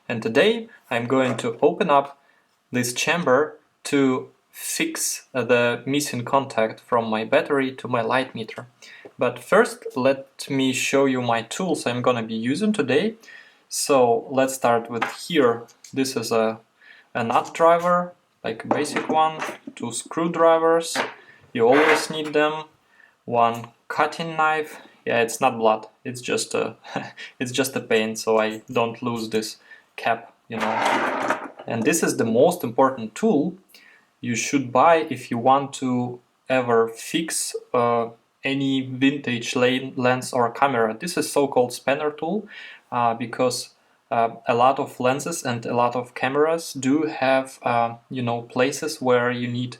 and today I'm going to open up this chamber to fix the missing contact from my battery to my light meter. But first let me show you my tools I'm gonna be using today. So let's start with here. This is a nut driver, like a basic one, 2 screwdrivers, you always need them, 1 cutting knife. Yeah, it's not blood, it's just a it's just a paint, so I don't lose this cap, you know. And this is the most important tool you should buy if you want to ever fix any vintage lens or camera. This is so-called spanner tool because a lot of lenses and a lot of cameras do have places where you need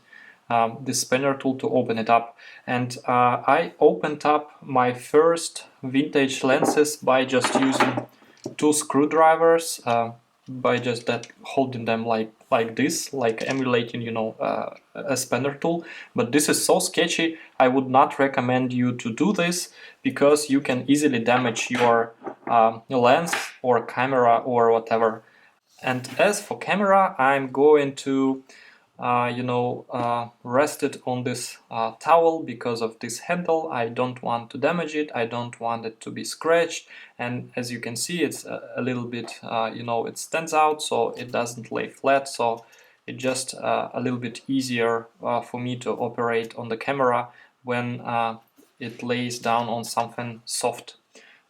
this spanner tool to open it up. And I opened up my first vintage lenses by just using 2 screwdrivers, by just holding them like this, like emulating a spanner tool. But this is so sketchy, I would not recommend you to do this, because you can easily damage your lens or camera or whatever. And as for camera, I'm going to rest it on this towel because of this handle. I don't want to damage it, I don't want it to be scratched, and as you can see, it's a little bit it stands out, so it doesn't lay flat, so it's just a little bit easier for me to operate on the camera when it lays down on something soft.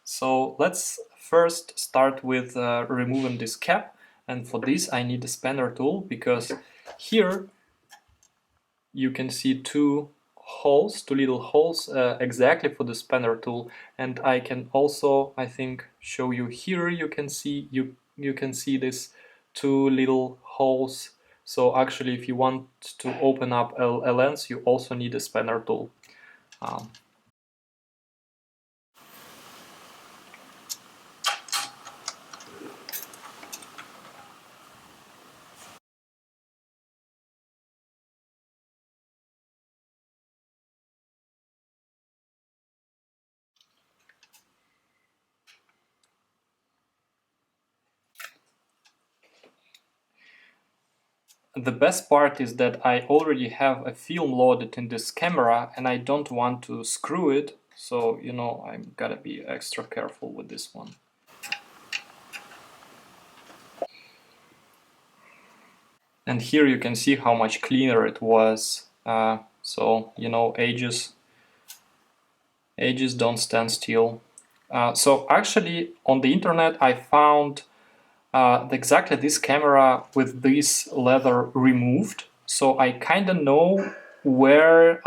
So let's first start with removing this cap. And for this I need a spanner tool, because here you can see two little holes exactly for the spanner tool. And I can also, I think, show you here. You can see this 2 little holes. So actually, if you want to open up a lens, you also need a spanner tool. The best part is that I already have a film loaded in this camera and I don't want to screw it, so I'm gotta be extra careful with this one. And here you can see how much cleaner it was. So ages don't stand still. So actually on the internet I found exactly this camera with this leather removed, so I kind of know where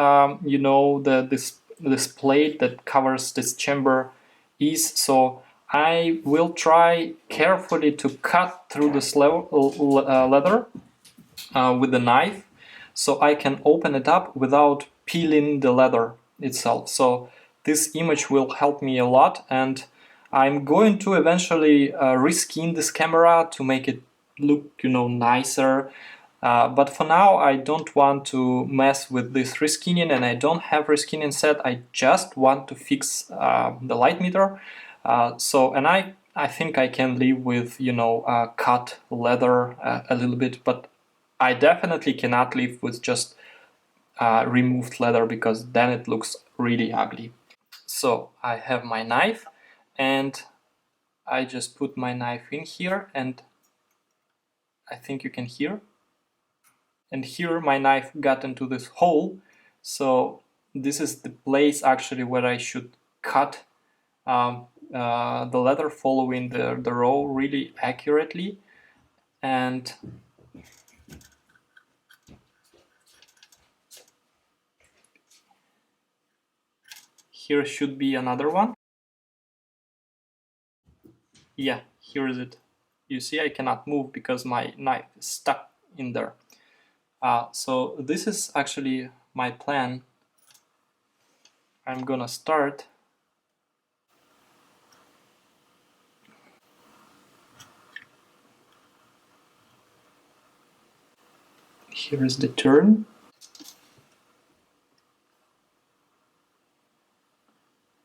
this plate that covers this chamber is. So I will try carefully to cut through this leather with the knife, so I can open it up without peeling the leather itself. So this image will help me a lot, and I'm going to eventually reskin this camera to make it look nicer. But for now I don't want to mess with this reskinning, and I don't have reskinning set. I just want to fix the light meter. And I think I can live with cut leather a little bit, but I definitely cannot live with just removed leather, because then it looks really ugly. So I have my knife, and I just put my knife in here, and I think you can hear. And here my knife got into this hole, so this is the place actually where I should cut the leather, following the row really accurately. And here should be another one. Yeah, here is it. You see, I cannot move because my knife is stuck in there. So this is actually my plan. I'm gonna start. Here is the turn.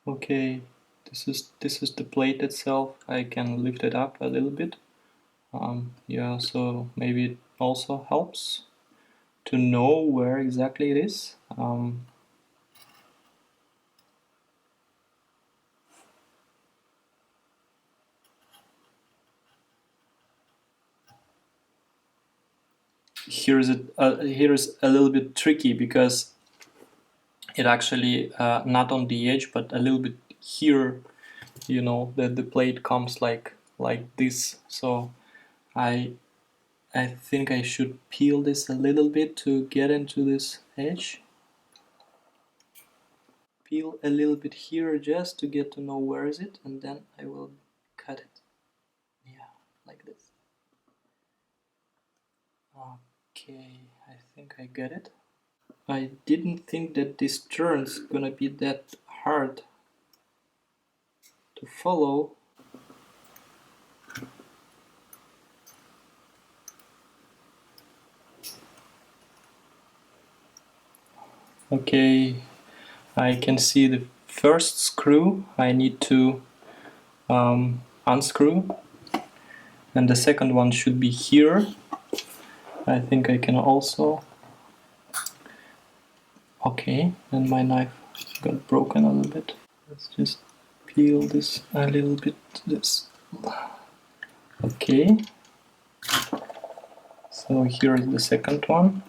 Okay, this is the plate itself. I can lift it up a little bit. Yeah, so maybe it also helps to know where exactly it is. Here's a little bit tricky because it actually not on the edge but a little bit here, you know, that the plate comes like this. So I think I should peel this a little bit to get into this edge. Peel a little bit here just to get to know where is it, and then I will cut it. Yeah, like this. Okay, I think I get it. I didn't think that this turn's gonna be that hard to follow. Okay, I can see the first screw I need to unscrew, and the second one should be here. I think I can also. Okay, and my knife got broken a little bit. Let's just peel this a little bit. This. Okay. So here is the second one.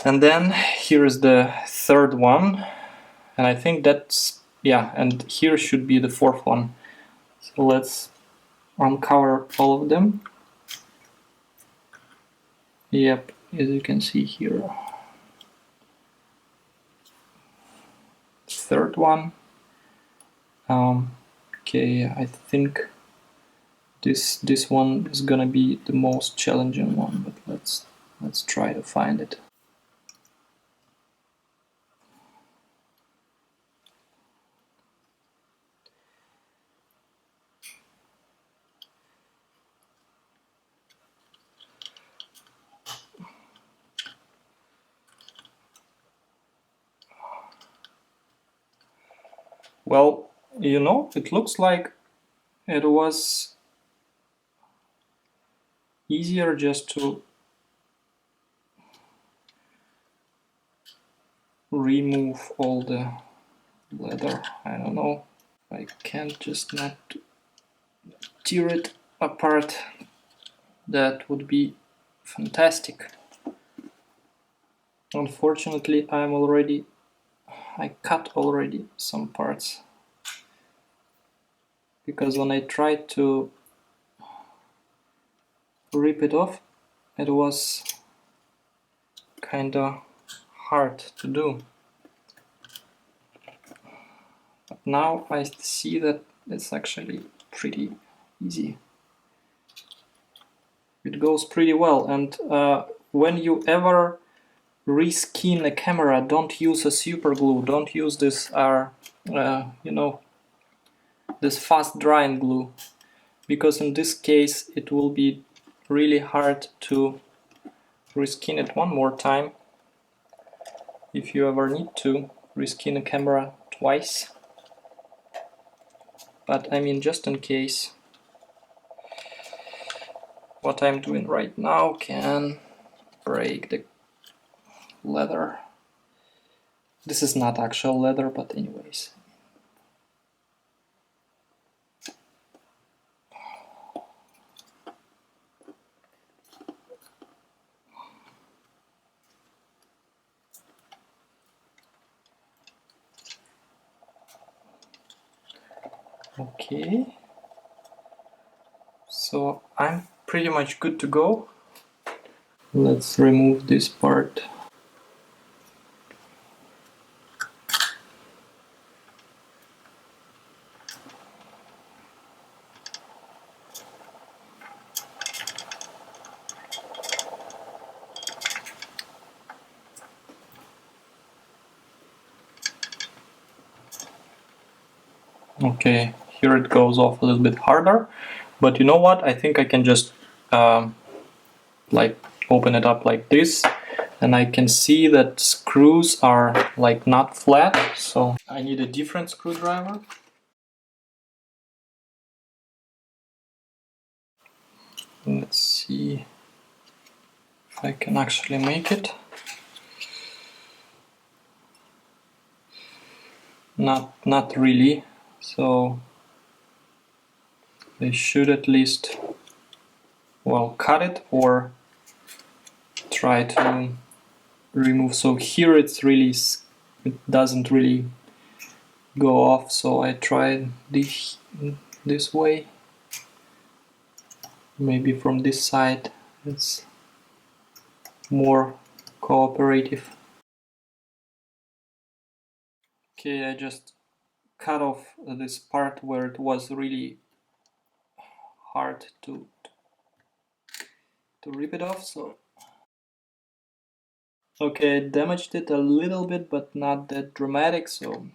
And then here is the third one. And I think that's, yeah, and here should be the fourth one. So let's uncover all of them. Yep, as you can see here. Third one. Okay, I think this one is gonna be the most challenging one, but let's try to find it. Well, you know, it looks like it was easier just to remove all the leather. I don't know. I can't just not tear it apart. That would be fantastic. Unfortunately, I cut already some parts. Because when I tried to rip it off, it was kinda hard to do. But now I see that it's actually pretty easy. It goes pretty well, and when you ever reskin a camera, don't use a super glue, don't use this you know, this fast drying glue, because in this case it will be really hard to reskin it one more time if you ever need to reskin a camera twice. But I mean, just in case, what I'm doing right now can break the leather. This is not actual leather, but anyways. Okay. So I'm pretty much good to go. Let's remove this part. Okay, here it goes off a little bit harder, but you know what? I think I can just like open it up like this, and I can see that screws are like not flat, so I need a different screwdriver. Let's see if I can actually make it. Not really. So I should at least, well, cut it or try to remove. So here it doesn't really go off, so I tried this way. Maybe from this side it's more cooperative. Okay, I just cut off this part where it was really hard to rip it off. So okay, I damaged it a little bit, but not that dramatic, so